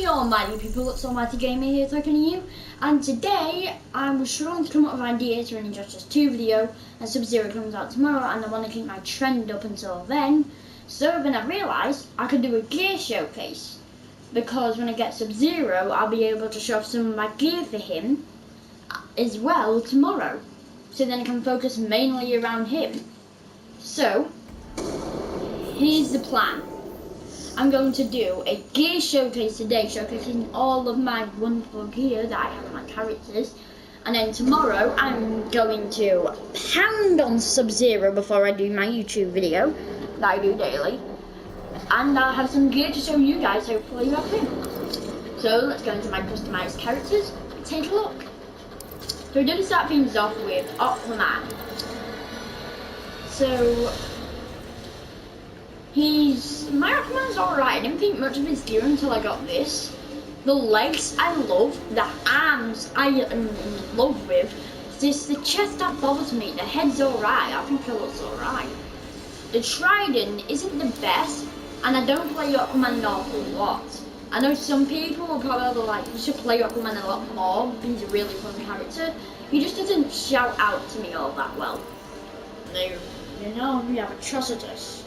Hey almighty people, it's Almighty Gamer here talking to you, and today I was trying to come up with ideas for an Injustice 2 video, and Sub-Zero comes out tomorrow and I want to keep my trend up until then. So then I realised I could do a gear showcase, because when I get Sub-Zero I'll be able to show off some of my gear for him as well tomorrow, so then I can focus mainly around him. So here's the plan. I'm going to do a gear showcase today, showcasing all of my wonderful gear that I have on my characters. And then tomorrow I'm going to pound on Sub-Zero before I do my YouTube video that I do daily. And I'll have some gear to show you guys, hopefully you have him. So let's go into my customized characters and take a look. So we're going to start things off with Aquaman. So my Aquaman's alright. I didn't think much of his gear until I got this. The legs I love, the arms I am in love with. It's just the chest that bothers me. The head's alright, I think it looks alright. The trident isn't the best, and I don't play Aquaman an awful lot. I know some people will probably like, you should play Aquaman a lot more, he's a really fun character. He just doesn't shout out to me all that well. No, you know, we have Atrocitus.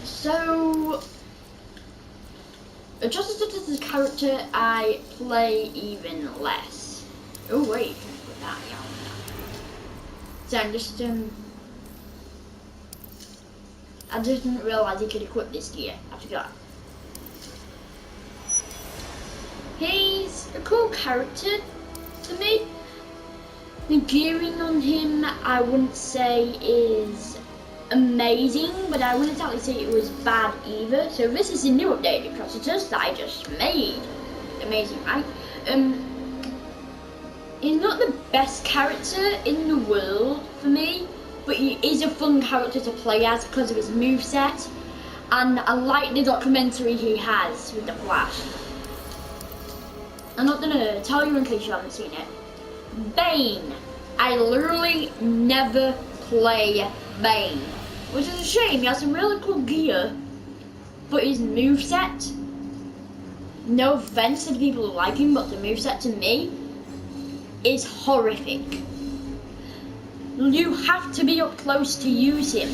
So, Atrocitus is a character I play even less. Oh wait, put that down. So I'm just I just didn't realise he could equip this gear. I forgot. He's a cool character to me. The gearing on him I wouldn't say is amazing, but I wouldn't exactly say it was bad either. So this is the new updated Atrocitus that I just made. Amazing, right? He's not the best character in the world for me, but he is a fun character to play as because of his moveset, and I like the documentary he has with the Flash. I'm not gonna tell you in case you haven't seen it. Bane. I literally never play Bane, which is a shame. He has some really cool gear, but his moveset, no offense to the people who like him, but the moveset to me is horrific. You have to be up close to use him.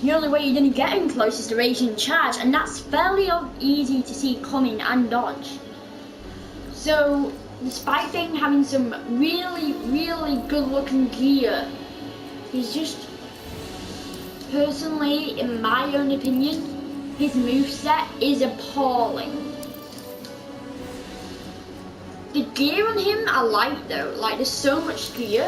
The only way you're going to get him close is to Raging Charge, and that's fairly easy to see coming and dodge. So, despite Bane having some really, really good looking gear, he's just, personally, in my own opinion, his moveset is appalling. The gear on him I like though, like there's so much gear.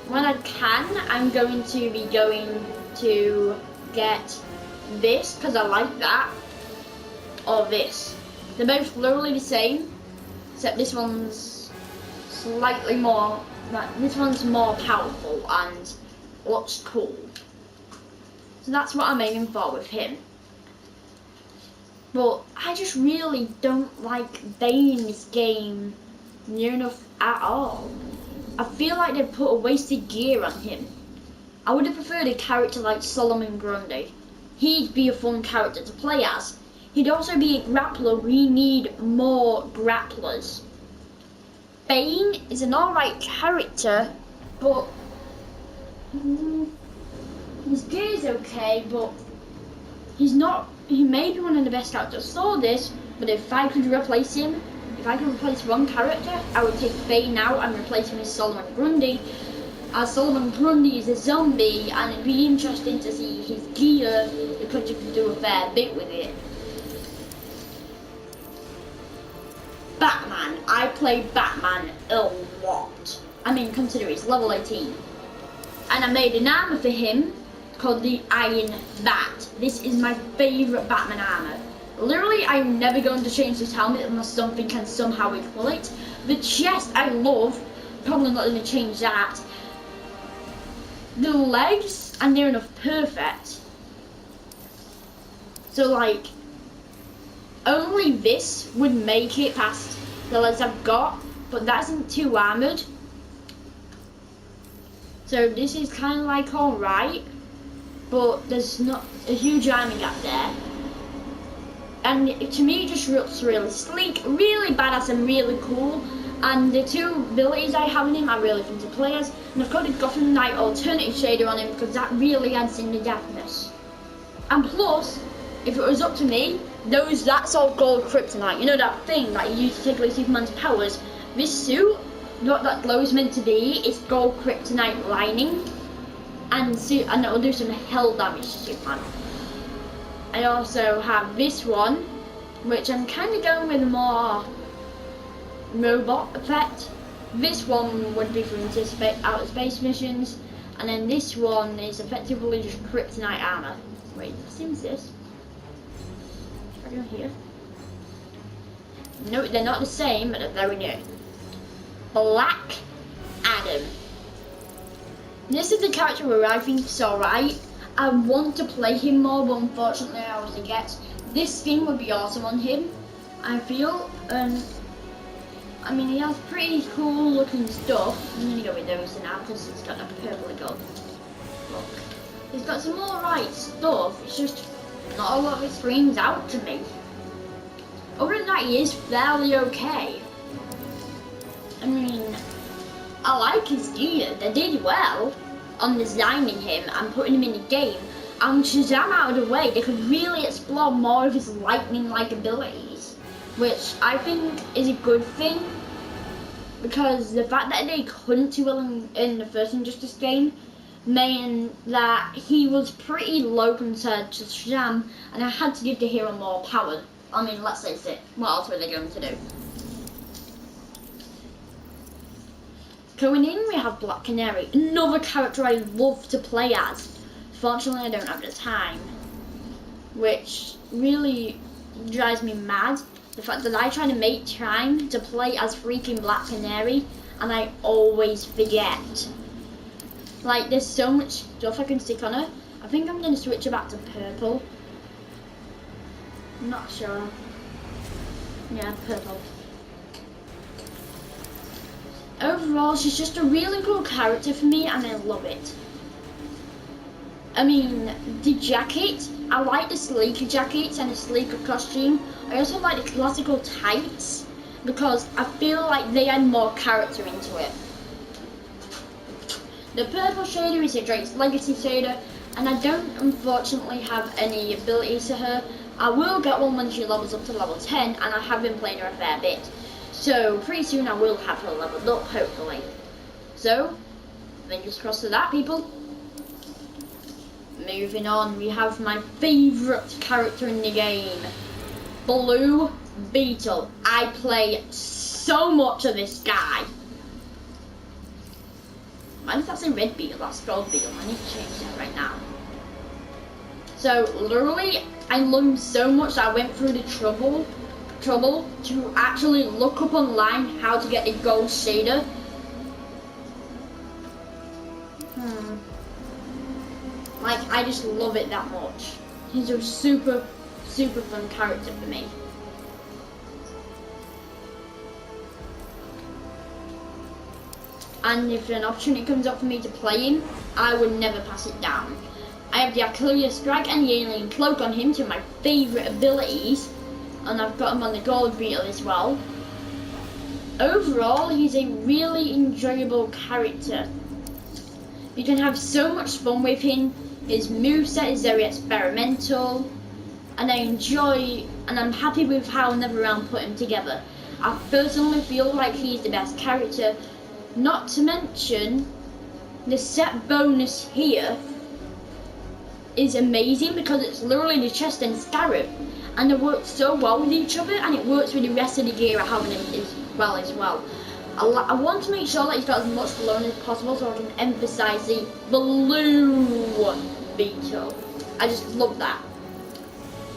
When I can, I'm going to be going to get this because I like that, or this. They're both literally the same, except this one's slightly more, this one's more powerful and looks cool. So that's what I'm aiming for with him. But I just really don't like Bane's game near enough at all. I feel like they've put a wasted gear on him. I would have preferred a character like Solomon Grundy. He'd be a fun character to play as. He'd also be a grappler. We need more grapplers. Bane is an alright character, but his gear is okay, but he's not. He may be one of the best characters for this, but if I could replace him, if I could replace one character, I would take Bane out and replace him with Solomon Grundy. As Solomon Grundy is a zombie, and it'd be interesting to see his gear because you can do a fair bit with it. Batman. I play Batman a lot. I mean, consider he's level 18. And I made an armor for him called the Iron Bat. This is my favourite Batman armor. Literally, I'm never going to change this helmet unless something can somehow equal it. The chest I love, probably not going to change that. The legs are near enough perfect. So like, only this would make it past the legs I've got, but that isn't too armoured. So this is kind of like alright, but there's not a huge armor gap there. and to me it just looks really sleek, really badass and really cool. And the two abilities I have in him are really fun to play as, and I've got a Gotham Knight alternative shader on him because that really adds in the deftness. And plus, if it was up to me, that's all gold kryptonite. You know that thing that you use to take away Superman's powers? This suit, what that glow is meant to be, is gold kryptonite lining, and it'll do some hell damage to Superman. I also have this one, which I'm kind of going with more robot effect. This one would be for outer space missions, and then this one is effectively just kryptonite armor. Wait, what seems this? I don't hear. No, they're not the same, but they're very near. Black Adam. This is the character where I think it's alright. I want to play him more, but unfortunately I always forget. This skin would be awesome on him, I feel. I mean, he has pretty cool looking stuff. I'm gonna go with those now because it's got a purple gold. Look, he's got some alright stuff. It's just not a lot of it screams out to me. Other than that, he is fairly okay. I mean, I like his gear. They did well on designing him and putting him in the game. And Shazam out of the way, they could really explore more of his lightning-like abilities, which I think is a good thing, because the fact that they couldn't do well in the first Injustice game meant that he was pretty low compared to Shazam, and I had to give the hero more power. I mean, let's face it, what else were they going to do? Going in, we have Black Canary, another character I love to play as. Fortunately, I don't have the time, which really drives me mad. The fact that I try to make time to play as freaking Black Canary, and I always forget. Like, there's so much stuff I can stick on her. I think I'm going to switch her back to purple. I'm not sure. Yeah, purple. Overall, she's just a really cool character for me, and I love it. I mean, the jacket, I like the sleeker jackets and the sleeker costume. I also like the classical tights because I feel like they add more character into it. The purple shader is a Drake's Legacy shader, and I don't unfortunately have any abilities to her. I will get one when she levels up to level 10, and I have been playing her a fair bit. So pretty soon I will have her leveled up, hopefully. So, fingers crossed for that, people. Moving on, we have my favourite character in the game, Blue Beetle. I play so much of this guy. Why does that say Red Beetle? That's Gold Beetle. I need to change that right now. So, literally, I love him so much that I went through the trouble to actually look up online how to get a gold shader. Like, I just love it that much. He's a super, super fun character for me. And if an opportunity comes up for me to play him, I would never pass it down. I have the Achilles Strike and the Alien Cloak on him, two of my favourite abilities. And I've got him on the Gold Beetle as well. Overall, he's a really enjoyable character. You can have so much fun with him. His moveset is very experimental, and I'm happy with how NetherRealm put him together. I personally feel like he's the best character, not to mention the set bonus here is amazing because it's literally the chest and scarab, and they work so well with each other, and it works with the rest of the gear I have in him as well. I want to make sure that he's got as much glowing as possible so I can emphasize the Blue Beetle. I just love that.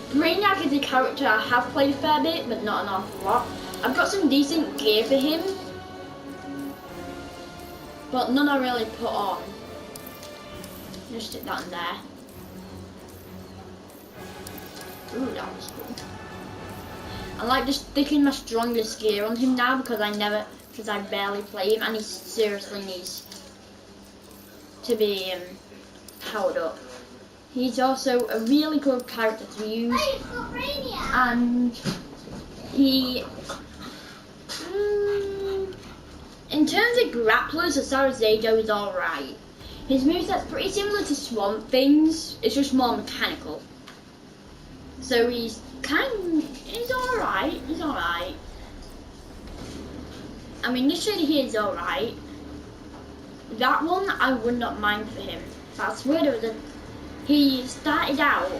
Brainiac is a character I have played a fair bit, but not an awful lot. I've got some decent gear for him, but none I really put on. Just stick that in there. Ooh, that was cool. I like just sticking my strongest gear on him now because I barely play him, and he seriously needs to be powered up. He's also a really good character to use, and he, in terms of grapplers, as far as they go, is alright. His moveset's pretty similar to Swamp Thing's, it's just more mechanical. So he's alright, I mean, this shade here is alright. That one I would not mind for him. I swear there was he started out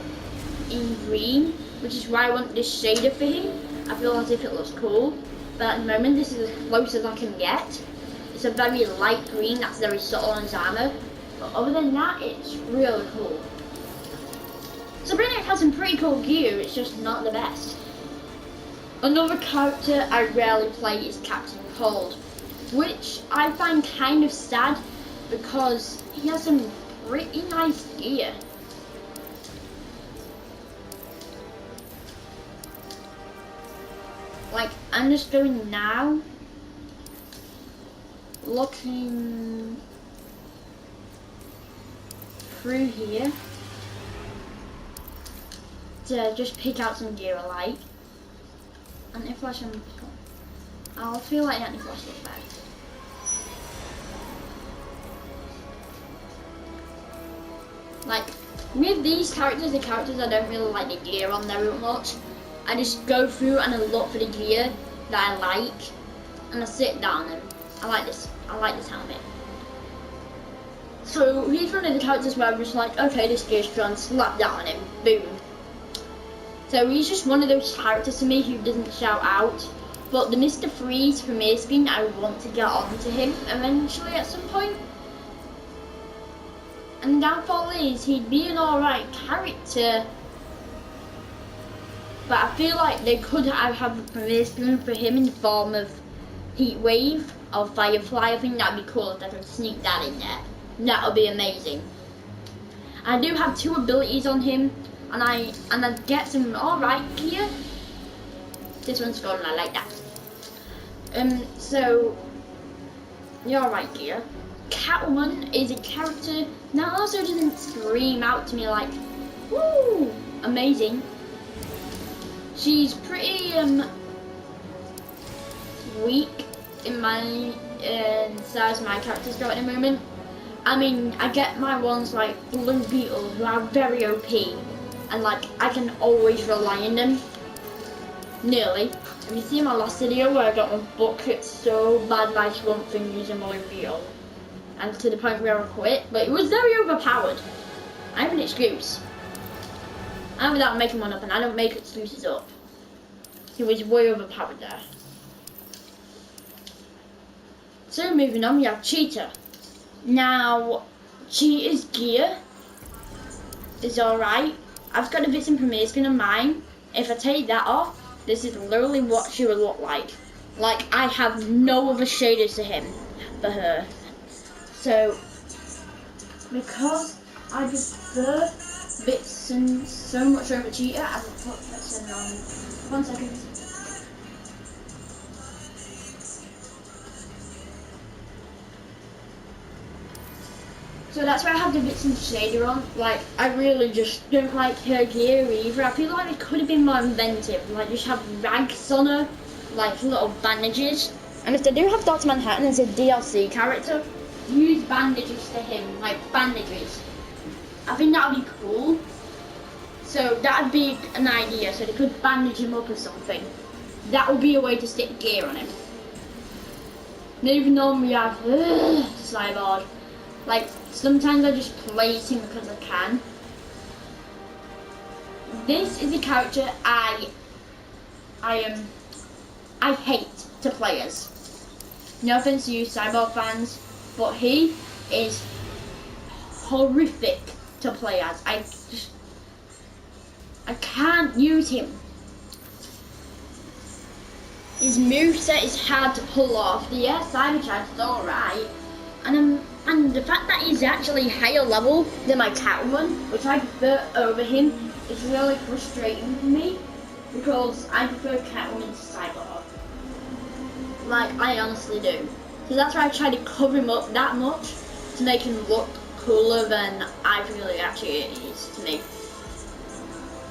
in green, which is why I want this shader for him. I feel as if it looks cool, but at the moment this is as close as I can get. It's a very light green, that's very subtle on his armour, but other than that, it's really cool. So Brainiac has some pretty cool gear, it's just not the best. Another character I rarely play is Captain Cold, which I find kind of sad because he has some pretty nice gear. Like, I'm just going now, looking through here to just pick out some gear I like. Anti-flash and I'll feel like anti-flash looks bad. Like, with these characters, the characters I don't really like the gear on there much. I just go through and I look for the gear that I like, and I sit down and I like this helmet. So he's one of the characters where I'm just like, okay, this gear's strong, slap that on him, boom. So he's just one of those characters to me who doesn't shout out. But the Mr. Freeze from Erskine, I want to get onto him eventually at some point. And the downfall is he'd be an alright character, but I feel like they could have a premiere screen for him in the form of Heatwave or Firefly. I think that'd be cool if they could sneak that in there. That would be amazing. I do have 2 abilities on him, and I get some alright gear. This one's gone, I like that. So the alright gear. Catwoman is a character that also doesn't scream out to me like, woo, amazing. She's pretty weak in my size my character's got at the moment. I mean, I get my ones like Blue Beetle who are very OP, and like I can always rely on them. Nearly. Have you seen my last video where I got my bucket so bad by Swamp Thing using Blue Beetle? And to the point where I quit, but it was very overpowered. I have an excuse. I'm without making one up, and I don't make excuses up. He was way overpowered there. So moving on, we have Cheetah. Now, Cheetah's gear is alright. I've got a bits and premiere skin on mine. If I take that off, this is literally what she would look like. Like, I have no other shaders to him for her. So, because I prefer Vixen so much over Cheetah, I will put Vixen on. 1 second. So that's why I have the Vixen shader on. Like, I really just don't like her gear either. I feel like it could have been more inventive. Like, just have rags on her, like little bandages. And if they do have Dr. Manhattan as a DLC character, use bandages to him, like bandages. I think that would be cool. So that would be an idea, so they could bandage him up or something. That would be a way to stick gear on him. Moving on, we have Cyborg. Like, sometimes I just place him because I can. This is a character I hate to play as. No offense to you Cyborg fans, but he is horrific to play as. I can't use him. His moveset is hard to pull off. The air cyber charge is alright. And the fact that he's actually higher level than my Catwoman, which I prefer over him, is really frustrating for me. Because I prefer Catwoman to Cyborg. Like, I honestly do. So that's why I try to cover him up that much to make him look cooler than I feel it actually is to me.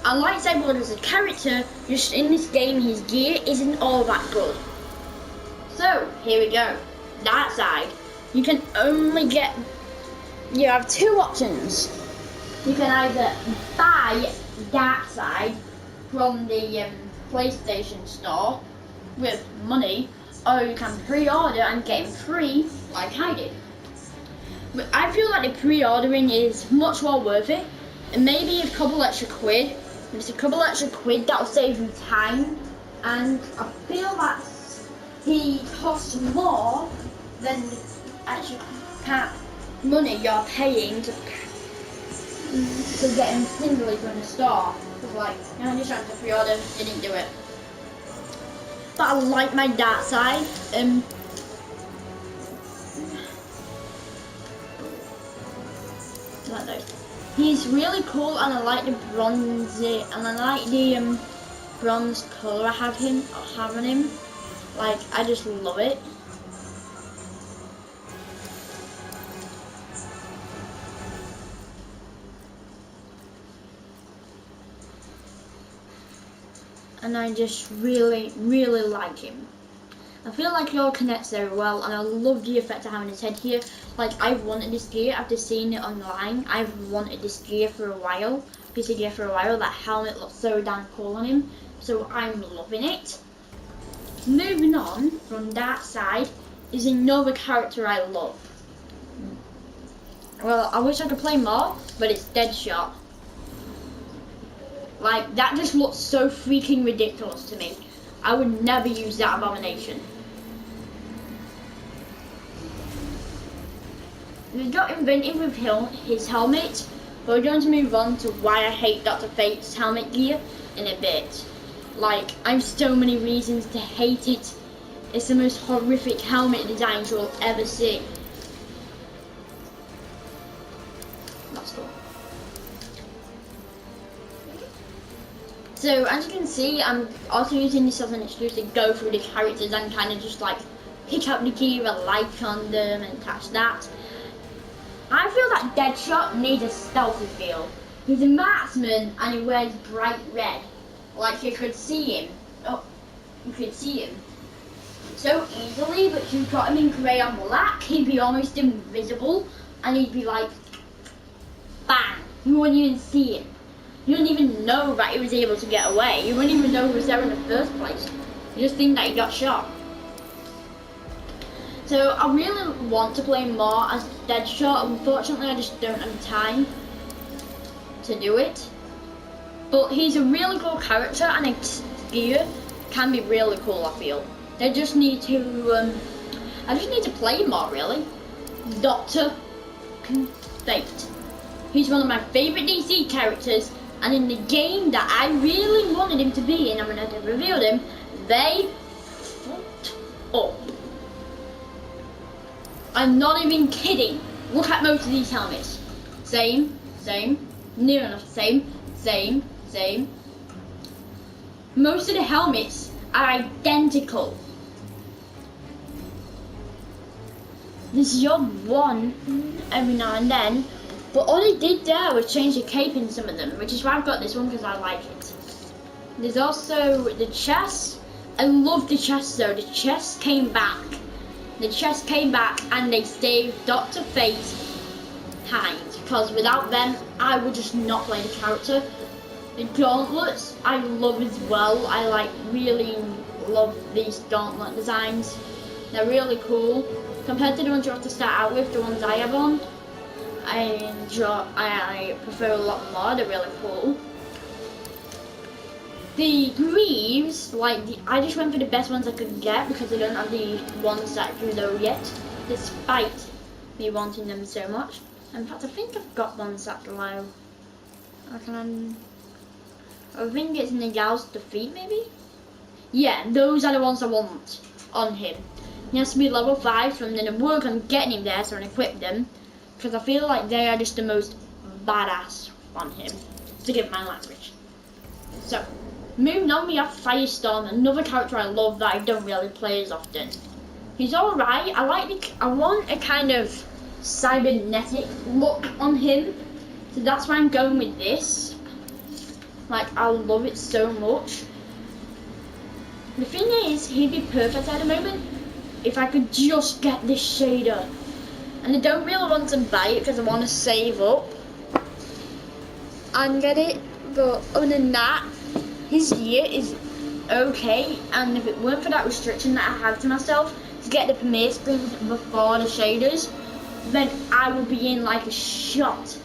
And Lightsaber as a character, just in this game, his gear isn't all that good. So, here we go. Dark side. You can only get... You have two options. You can either buy Dark side from the PlayStation Store with money, or you can pre-order and get him free, like I did. But I feel like the pre-ordering is much more worth it, and maybe a couple extra quid. If it's a couple extra quid, that'll save you time, and I feel that he costs more than the actual money you're paying to get him singly from the store. It's like, you know, I just tried to pre-order, didn't do it. But I like my dark side. Like those. He's really cool, and I like the bronzy, and I like the bronze colour I have on him. Like, I just love it. And I just really, really like him. I feel like it all connects very well, and I love the effect of having his head here. Like, I've wanted this gear after seeing it online. I've wanted this gear for a while, piece of gear for a while. That helmet looks so damn cool on him, so I'm loving it. Moving on from that side is another character I love. Well, I wish I could play more, but it's Deadshot. Like, that just looks so freaking ridiculous to me. I would never use that abomination. We got invented with his helmet, but we're going to move on to why I hate Dr. Fate's helmet gear in a bit. Like, I have so many reasons to hate it. It's the most horrific helmet design you'll ever see. That's cool. So as you can see, I'm also using this as an excuse to go through the characters and kind of just like pick up the gear, like on them and attach that. I feel that Deadshot needs a stealthy feel. He's a marksman and he wears bright red. Like you could see him. Oh, you could see him so easily, but if you got him in grey and black, he'd be almost invisible and he'd be like, bang, you wouldn't even see him. You don't even know that he was able to get away. You wouldn't even know he was there in the first place. You just think that he got shot. So I really want to play more as Deadshot. Unfortunately, I just don't have time to do it. But he's a really cool character, and his gear can be really cool, I feel. I just need to play more, really. Dr. Fate. He's one of my favourite DC characters. And in the game that I really wanted him to be in, I'm going to reveal him, they fucked up. I'm not even kidding. Look at most of these helmets. Same, near enough same. Most of the helmets are identical. There's the odd one every now and then. But all they did there was change the cape in some of them, which is why I've got this one, because I like it. There's also the chest. I love the chest though. The chest came back. The chest came back and they saved Dr. Fate's hands, because without them, I would just not play the character. The gauntlets, I love as well. I really love these gauntlet designs. They're really cool. Compared to the ones you have to start out with, the ones I have on, I prefer a lot more. They're really cool. The greaves, I just went for the best ones I could get because I don't have the ones that are low yet, despite me wanting them so much. In fact, I think I've got ones that are low. I think it's in the gal's defeat, maybe? Yeah, those are the ones I want on him. He has to be level 5, so I'm going to work on getting him there so I can equip them. Because I feel like they are just the most badass on him, to give my language. So, moving on, we have Firestorm, another character I love that I don't really play as often. He's alright. I want a kind of cybernetic look on him. So that's why I'm going with this. Like, I love it so much. The thing is, he'd be perfect at the moment if I could just get this shader. And I don't really want to buy it because I want to save up and get it. But other than that, his gear is okay. And if it weren't for that restriction that I have to myself to get the Premier Springs before the shaders, then I would be in like a shot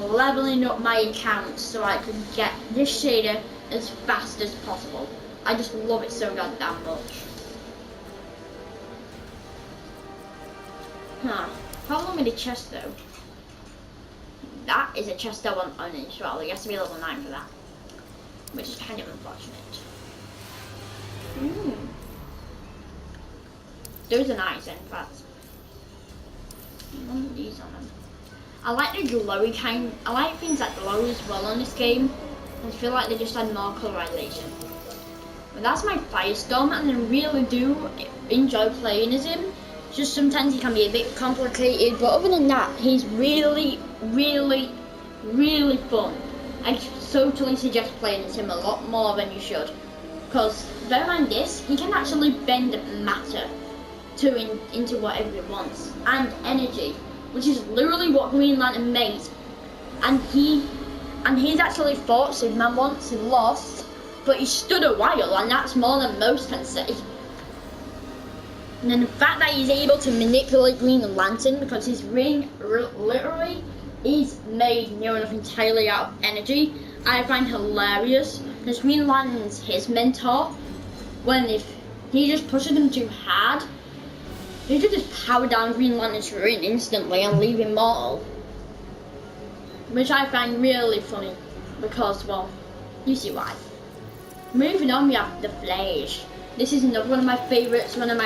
leveling up my account so I could get this shader as fast as possible. I just love it so goddamn much. Huh. Problem with the chest though. That is a chest I want uninstalled. It has to be level 9 for that. Which is kind of unfortunate. Those are nice in fact. None of these on them. I like the glowy kind. I like things that glow as well on this game. I feel like they just add more colorization. But that's my Firestorm, and I really do enjoy playing as him. Just sometimes he can be a bit complicated, but other than that, he's really, really, really fun. I totally suggest playing as him a lot more than you should. Because bear in mind this, he can actually bend matter into whatever he wants, and energy, which is literally what Green Lantern made. And he's actually fought Superman once, he lost, but he stood a while, and that's more than most can say. And then the fact that he's able to manipulate Green Lantern because his ring literally is made near enough entirely out of energy, I find hilarious. Because Green Lantern's his mentor, when if he just pushes him too hard, he could just power down Green Lantern's ring instantly and leave him mortal. Which I find really funny because, well, you see why. Moving on, we have the Flash. This is another one of my favourites, one of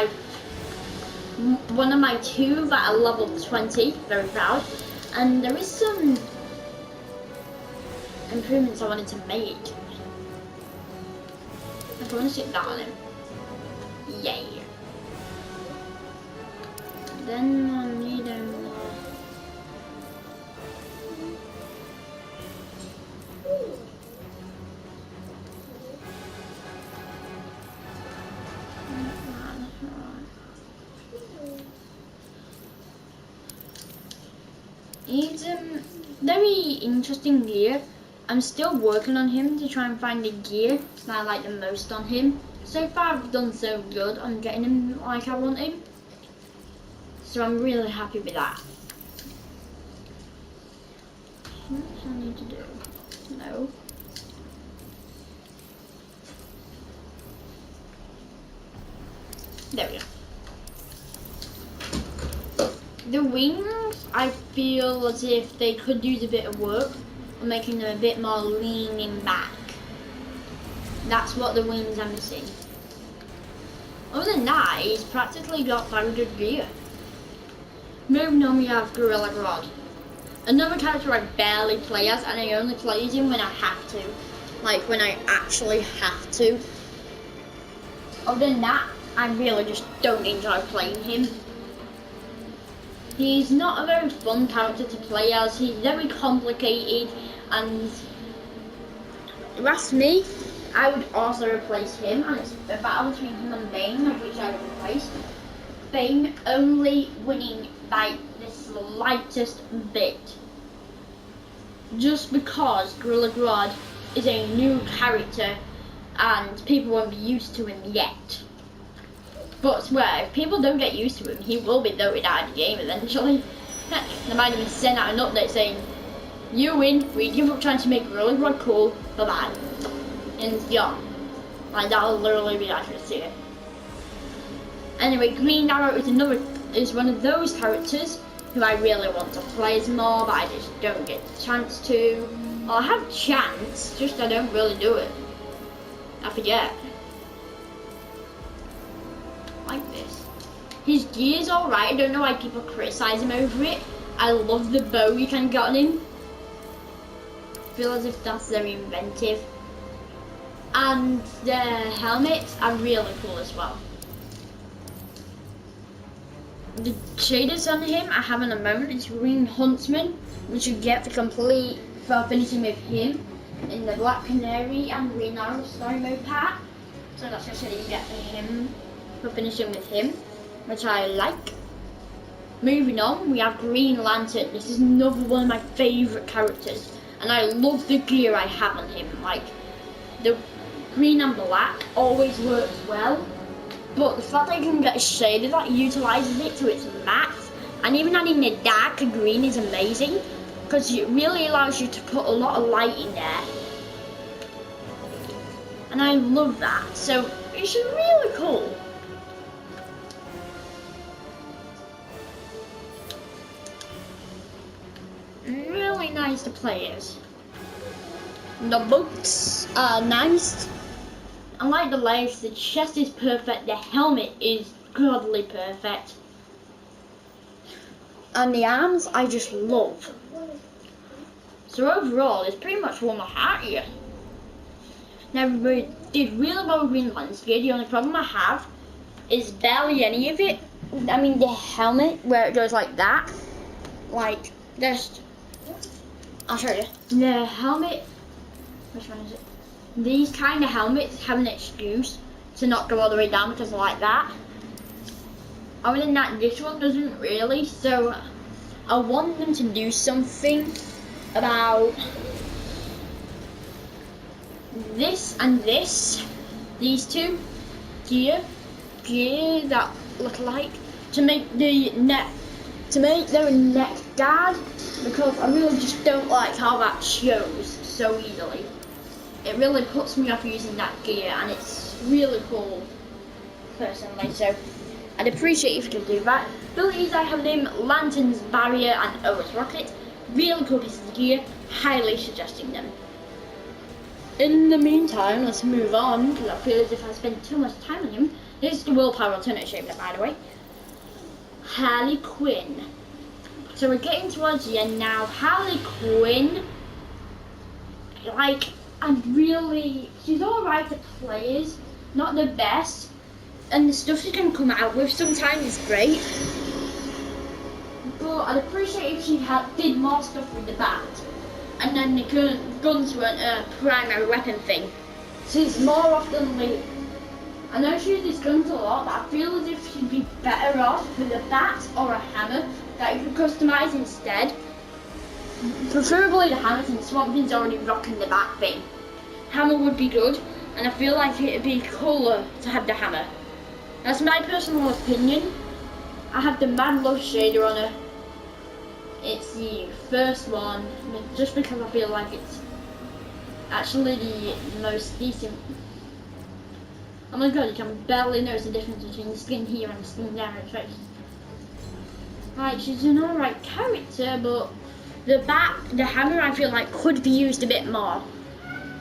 my two that are level 20, very proud. And there is some improvements I wanted to make. I want to sit down on him. Yay. Then I need him. He's very interesting gear. I'm still working on him to try and find the gear that I like the most on him. So far I've done so good on getting him like I want him. So I'm really happy with that. What do I need to do? No. There we go. The wings, I feel as if they could use a bit of work on making them a bit more leaning back. That's what the wings are missing. Other than that, he's practically got very good gear. Moving on, we have Gorilla Grodd. Another character I barely play as, and I only play as him when I have to. Like, when I actually have to. Other than that, I really just don't enjoy playing him. He's not a very fun character to play as. He's very complicated, and if you ask me, I would also replace him, and it's a battle between him and Bane, of which I would replace. Bane only winning by the slightest bit. Just because Gorilla Grodd is a new character and people won't be used to him yet. But I swear, if people don't get used to him, he will be voted out of the game eventually. They might even send out an update saying, "You win, we give up trying to make Gorilla Grodd cool, bye bye." And it's gone. Like, that'll literally be accurate. Anyway, Green Arrow is one of those characters who I really want to play as more, but I just don't get the chance to. Well, I have chance, just I don't really do it. I forget. Like this. His gear's alright, I don't know why people criticise him over it. I love the bow you can get on him. I feel as if that's very inventive. And the helmets are really cool as well. the shaders on him I have in the moment is Green Huntsman, which you get for finishing with him in the Black Canary and Green Arrow story mode pack. So that's just what you get for him, for finishing with him, which I like. Moving on, we have Green Lantern. This is another one of my favourite characters, and I love the gear I have on him. Like, the green and black always works well, but the fact that you can get a shader that utilises it to its max, and even adding the darker green is amazing, because it really allows you to put a lot of light in there. And I love that, so it's really cool. Really nice to play as. The boots are nice. I like the legs, the chest is perfect, the helmet is godly perfect. And the arms I just love. So overall, it's pretty much won my heart here. Now everybody did really well with Green Lantern's gear. The only problem I have is barely any of it. I mean the helmet where it goes like that. Like just I'll show you. The helmet, which one is it? These kind of helmets have an excuse to not go all the way down because I like that. Other than that, this one doesn't really, so I want them to do something about this and this, these two gear that look alike, to make their neck guard, because I really just don't like how that shows so easily. It really puts me off using that gear, and it's really cool personally, so I'd appreciate if you could do that. Abilities I have named Lantern's Barrier and O's Rocket. Really cool pieces of gear, highly suggesting them. In the meantime, let's move on, because I feel as if I spent too much time on him. This is the Willpower alternate shaper, by the way. Harley Quinn. So we're getting towards the end now. Harley Quinn, like, she's alright to players, not the best, and the stuff she can come out with sometimes is great. But I'd appreciate if she did more stuff with the bat, and then the guns weren't a primary weapon thing. She's more often like, I know she uses guns a lot, but I feel as if she'd be better off with a bat or a hammer that you could customise instead. Preferably the hammer, since Swamp Thing's already rocking the bat thing. Hammer would be good, and I feel like it'd be cooler to have the hammer. That's my personal opinion. I have the Mad Love shader on her. It's the first one, just because I feel like it's actually the most decent. Oh my god, you can barely notice the difference between the skin here and the skin down her face. Like, she's an alright character, but the hammer I feel like could be used a bit more.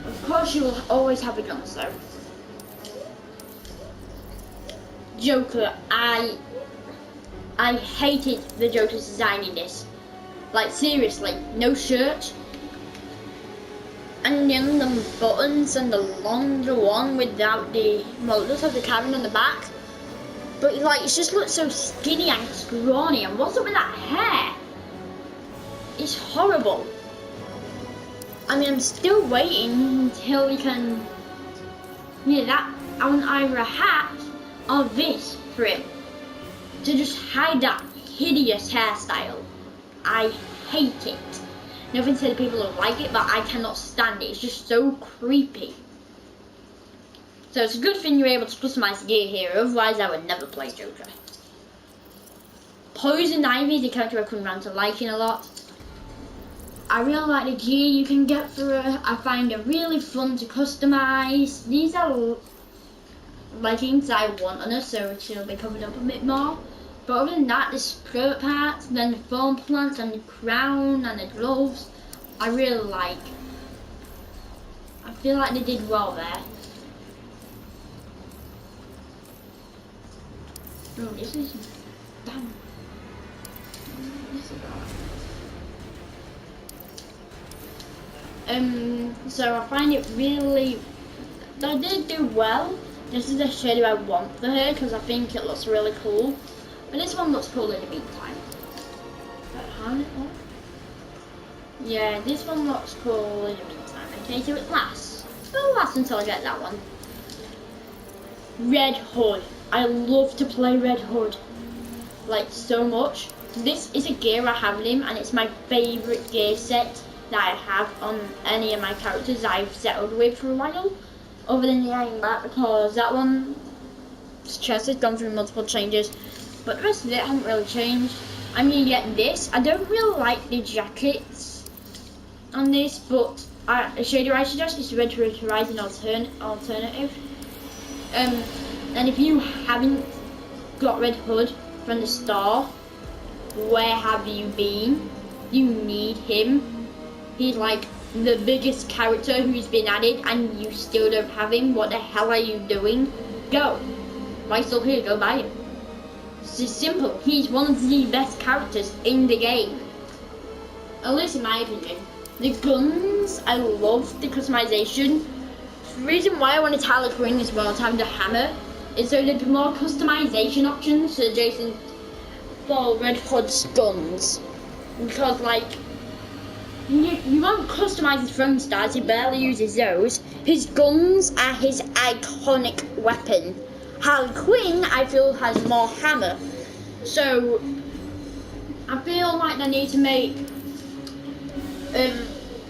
Of course she will always have a gun, so. Joker, I hated the Joker's design in this. Like, seriously, no shirt. And then the buttons and the longer one without the, well, it does have the Karen on the back. But like, it just looks so skinny and scrawny, and what's up with that hair? It's horrible. I mean, I'm still waiting until we can, I want either a hat or this for him, to just hide that hideous hairstyle. I hate it. Nothing to the people who like it, but I cannot stand it. It's just so creepy. So it's a good thing you're able to customize the gear here, otherwise I would never play Joker. Poison Ivy is a character I come around to liking a lot. I really like the gear you can get for her. I find it really fun to customize. These are leggings I want on her, so she'll be covered up a bit more. But other than that, the skirt parts, then the foam plants and the crown and the gloves, I really like. I feel like they did well there. Oh, this is damn. So I find it really, they did do well. This is the shader I want for her because I think it looks really cool. But this one looks cool in the meantime. Yeah, this one looks cool in the meantime. Okay, so it lasts. It'll last until I get that one. Red Hood. I love to play Red Hood. Like, so much. This is a gear I have with him, and it's my favourite gear set that I have on any of my characters I've settled with for a while. Other than the Iron Bat, because that one's chest has gone through multiple changes. But the rest of it hasn't really changed. I'm going to get this. I don't really like the jackets on this, but a shader I suggest is Red Horizon alternative. And if you haven't got Red Hood from the start, where have you been? You need him. He's like the biggest character who's been added, and you still don't have him. What the hell are you doing? Go. Why still here? Go buy him. It's just simple. He's one of the best characters in the game. At least in my opinion. The guns, I love the customization. The reason why I wanted Harley Quinn as well to have the hammer is so there'd be more customization options for Jason for Red Hood's guns. Because like, you won't customize his throwing stars, he barely uses those. His guns are his iconic weapon. Harley Quinn, I feel, has more hammer. So, I feel like they need to make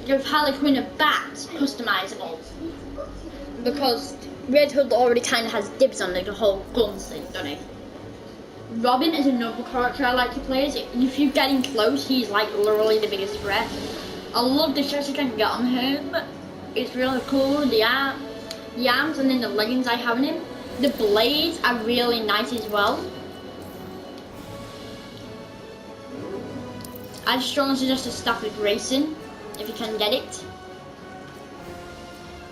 give Harley Quinn a bat customizable. Because Red Hood already kind of has dibs on the whole guns thing, doesn't he? Robin is another character I like to play as. If you get in close, he's like literally the biggest threat. I love the shots you can get on him. It's really cool. The arms and then the leggings I have on him. The blades are really nice as well. I'd strongly suggest a Stafford Racing if you can get it.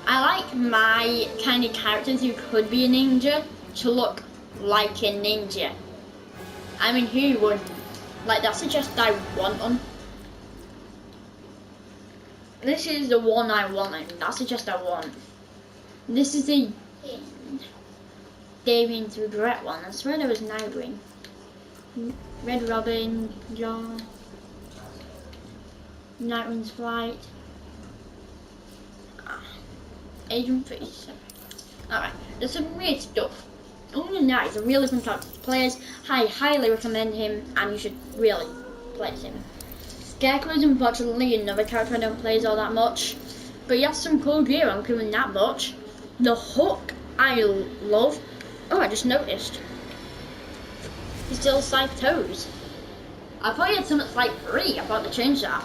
I like my kind of characters who could be a ninja to look like a ninja. I mean, who wouldn't? Like, that's the chest I want on. This is the one I want, and that's the chest I want. This is the Damien's Regret one. I swear there was Nightwing. Red Robin, John. Nightwing's Flight. Agent 37. Alright, there's some weird stuff. Other than that, it's a really fun character to play as. I highly recommend him, and you should really play as him. Scarecrow is unfortunately another character I don't play as all that much, but he has some cool gear on coming that much. The Hook I love. Oh, I just noticed. He still has 5 toes. I thought he had something like 3. I thought they changed that.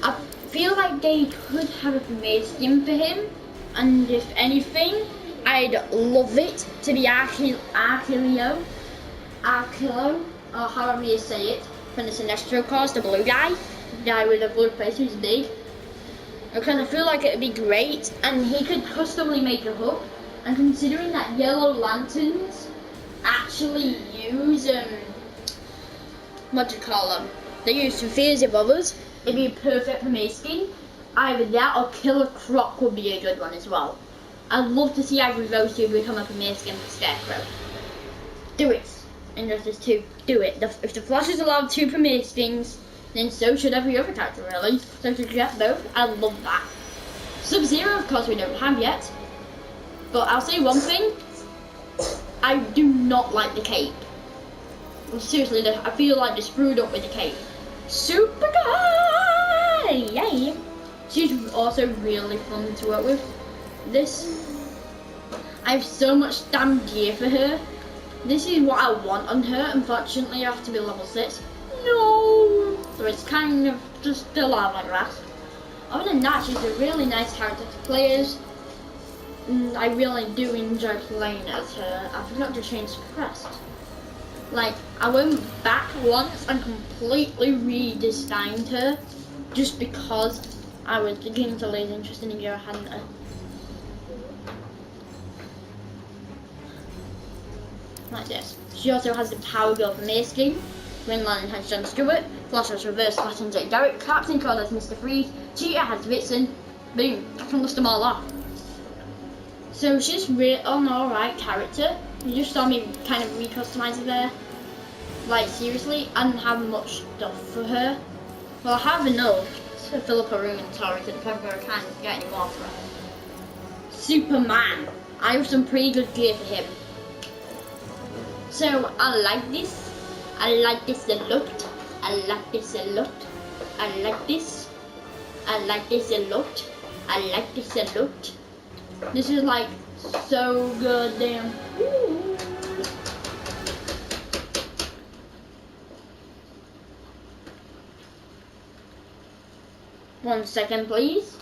I feel like they could have a premiere skin for him, and if anything, I'd love it to be Archilo, or however you say it, from the Sinestro Cause, the blue guy with the blue face who's big. Because I feel like it'd be great, and he could customly make a hook. And considering that Yellow Lanterns actually use what do you call them? They use Sophia's of others. It'd be perfect for me skin. Either that or Killer Croc would be a good one as well. I'd love to see either of those two become a premier skin for Scarecrow. Do it. Injustice 2. Do it. If the Flash is allowed 2 premier skins, then so should every other character really. So if you get both, I'd love that. Sub-Zero, of course, we don't have yet. But I'll say one thing. I do not like the cape. Seriously, I feel like they screwed up with the cape. Super Guy! Yay! She's also really fun to work with. I have so much damn gear for her. This is what I want on her. Unfortunately, I have to be level 6. No! So it's kind of just still out of my grasp. Other than that, she's a really nice character to play as. I really do enjoy playing as her. I forgot to change crest. Like, I went back once and completely redesigned her just because I was beginning to lose interest in the gear I hadn't. Like this. She also has the Power Girl from Mace Skin. Green Lantern has Jon Stewart. Flash has Reverse Flash and Jake Garrick. Captain Cold has Mr. Freeze. Cheetah has Vixen. Boom. I can list them all off. So she's really an alright character. You just saw me kind of recustomize it there. Like seriously, I don't have much stuff for her. Well, I have enough to fill up a room in Tori to the point where I can't get any more for her. Superman. I have some pretty good gear for him. So I like this. I like this a lot. I like this a lot. I like this. I like this a lot. I like this a lot. This is like so goddamn. One second, please.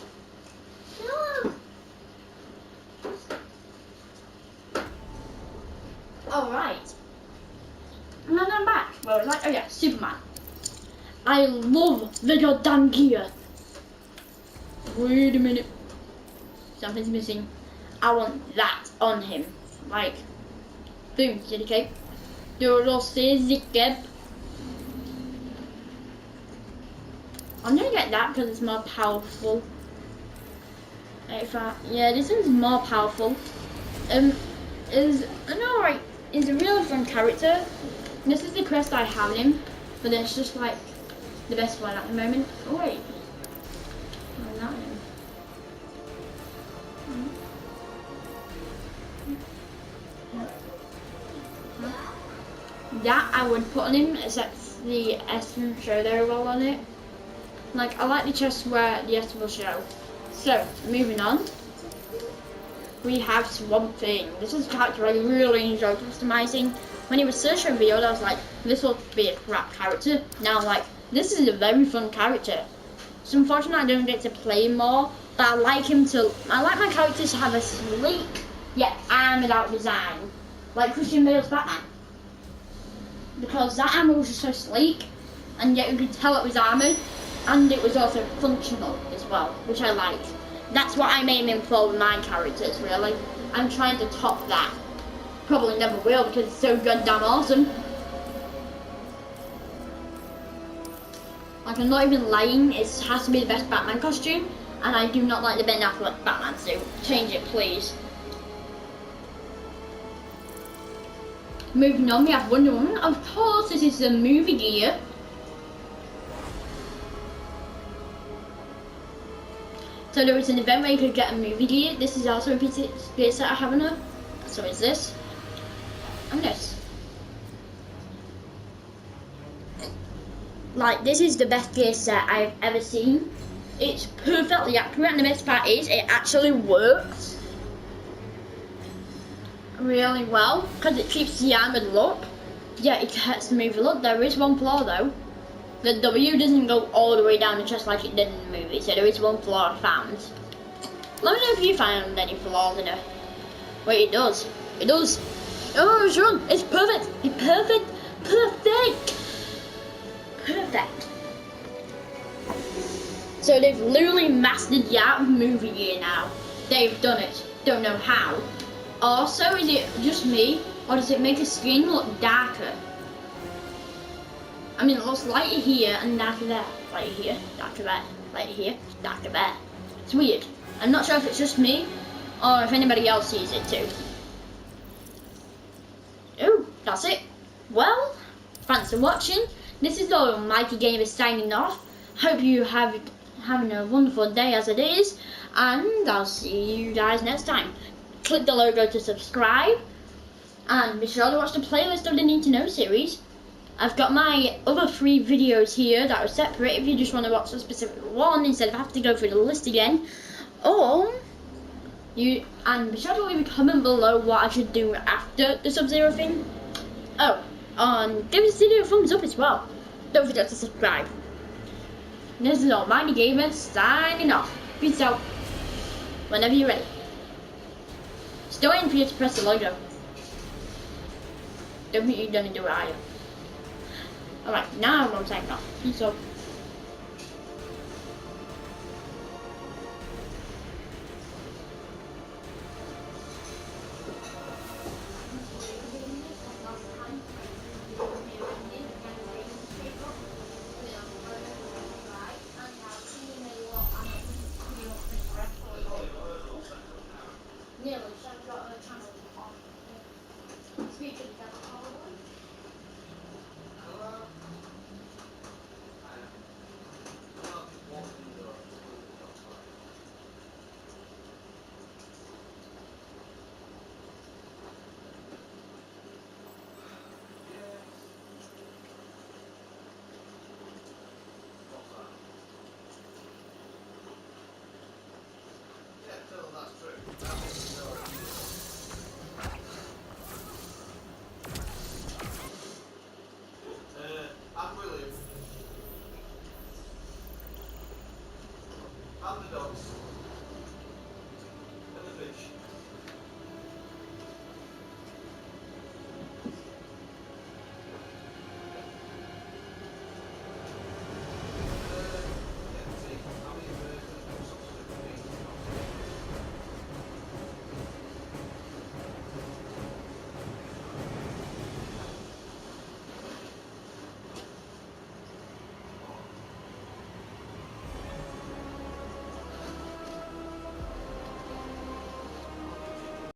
Alright. And then I'm back. Well, it's like, oh yeah, Superman. I love the goddamn gear. Wait a minute. Something's missing. I want that on him. Like, boom, kitty cake. Do say zikeb. I'm gonna get that because it's more powerful. Yeah, this one's more powerful. Is a really fun character. This is the quest I have him, but it's just like the best one at the moment. Oh wait, oh, not him. That I would put on him, except the S won't show very well on it. Like, I like the chest where the S will show. So, moving on. We have Swamp Thing. This is a character I really enjoy customizing. When he was first revealed, I was like, this will be a crap character. Now I'm like, this is a very fun character. So unfortunately I don't get to play more, but I like my characters to have a sleek, yet armoured out design. Like Christian Bale's Batman. Because that armour was just so sleek, and yet you could tell it was armoured, and it was also functional as well, which I like. That's what I'm aiming for with my characters, really. I'm trying to top that. Probably never will because it's so goddamn awesome. Like, I'm not even lying, it has to be the best Batman costume, and I do not like the Ben Affleck Batman suit. Change it, please. Moving on, we have Wonder Woman. Of course, this is the movie gear. So there was an event where you could get a movie gear. This is also a piece that I have on her. So is this. And this. Like, this is the best gear set I've ever seen. It's perfectly accurate, and the best part is it actually works really well because it keeps the armoured look. Yeah, it gets the movie look. There is one flaw though. The W doesn't go all the way down the chest like it did in the movie, so there is one flaw I found. Let me know if you found any flaws in it. Wait, it does. It does. Oh, it's wrong. It's perfect. It's perfect. Perfect. Perfect. So they've literally mastered the art of movie gear now. They've done it. Don't know how. Also, is it just me, or does it make the skin look darker? I mean, it looks lighter here and darker there. Lighter here, darker there. Lighter here, darker there. It's weird. I'm not sure if it's just me, or if anybody else sees it too. Oh, that's it. Well, thanks for watching. This is the Almighty Gamer signing off. Hope you having a wonderful day as it is, and I'll see you guys next time. Click the logo to subscribe, and be sure to watch the playlist of the Need to Know series. I've got my other 3 videos here that are separate if you just want to watch a specific one instead of having to go through the list again. Or and be sure to leave a comment below what I should do after the Sub-Zero thing. Oh, and give this video a thumbs up as well. Don't forget to subscribe. This is Almighty Gamer signing off. Peace out. Whenever you're ready. Still waiting for you to press the logo. Don't think you're gonna do it either. Alright, now I'm signing off. Peace out.